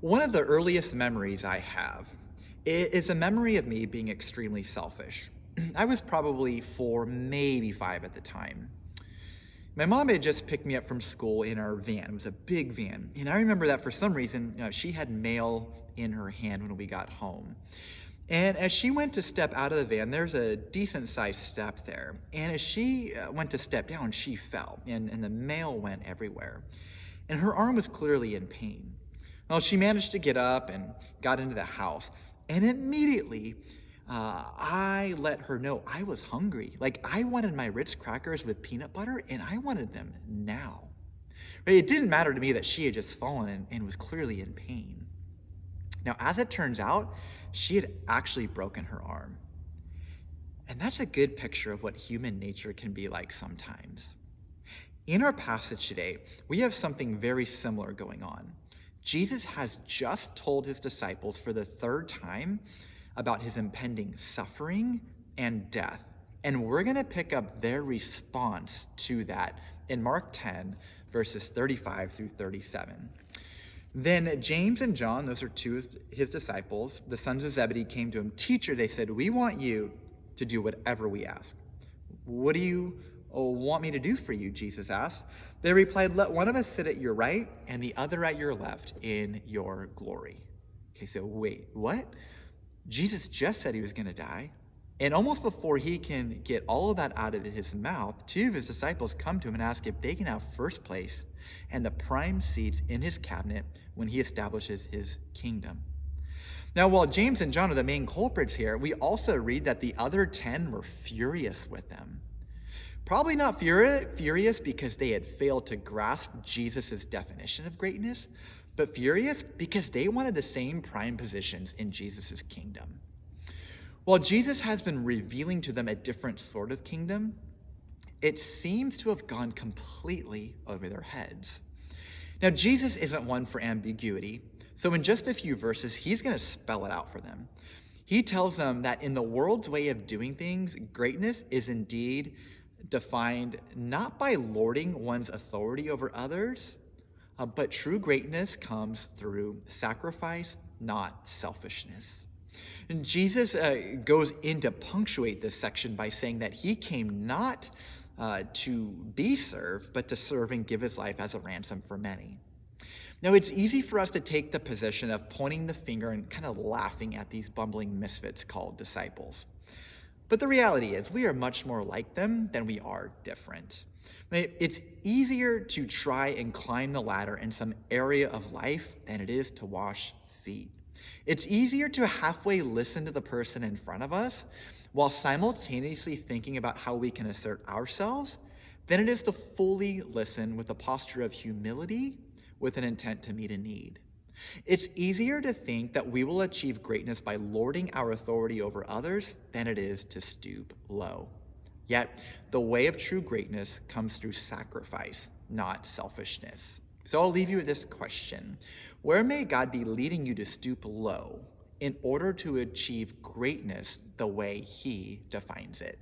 One of the earliest memories I have is a memory of me being extremely selfish. I was probably 4, maybe 5 at the time. My mom had just picked me up from school in our van. It was a big van. And I remember that for some reason, she had mail in her hand when we got home. And as she went to step out of the van, there's a decent sized step there. And as she went to step down, she fell, and the mail went everywhere. And her arm was clearly in pain. Well, she managed to get up and got into the house. And immediately, I let her know I was hungry. Like, I wanted my Ritz crackers with peanut butter, and I wanted them now. Right? It didn't matter to me that she had just fallen and was clearly in pain. Now, as it turns out, she had actually broken her arm. And that's a good picture of what human nature can be like sometimes. In our passage today, we have something very similar going on. Jesus has just told his disciples for the third time about his impending suffering and death. And we're going to pick up their response to that in Mark 10, verses 35 through 37. Then James and John, those are two of his disciples, the sons of Zebedee, came to him. Teacher, they said, we want you to do whatever we ask. What do you want me to do for you? Jesus asked. They replied, let one of us sit at your right and the other at your left in your glory. Okay, so wait, what? Jesus just said he was going to die. And almost before he can get all of that out of his mouth, two of his disciples come to him and ask if they can have first place and the prime seats in his cabinet when he establishes his kingdom. Now, while James and John are the main culprits here, we also read that the other 10 were furious with them. Probably not furious because they had failed to grasp Jesus' definition of greatness, but furious because they wanted the same prime positions in Jesus' kingdom. While Jesus has been revealing to them a different sort of kingdom, it seems to have gone completely over their heads. Now, Jesus isn't one for ambiguity, so in just a few verses, he's going to spell it out for them. He tells them that in the world's way of doing things, greatness is indeed defined not by lording one's authority over others, but true greatness comes through sacrifice, not selfishness. And Jesus goes in to punctuate this section by saying that he came not to be served, but to serve and give his life as a ransom for many. Now, it's easy for us to take the position of pointing the finger and kind of laughing at these bumbling misfits called disciples. But the reality is we are much more like them than we are different. It's easier to try and climb the ladder in some area of life than it is to wash feet. It's easier to halfway listen to the person in front of us while simultaneously thinking about how we can assert ourselves than it is to fully listen with a posture of humility with an intent to meet a need. It's easier to think that we will achieve greatness by lording our authority over others than it is to stoop low. Yet, the way of true greatness comes through sacrifice, not selfishness. So I'll leave you with this question. Where may God be leading you to stoop low in order to achieve greatness the way he defines it?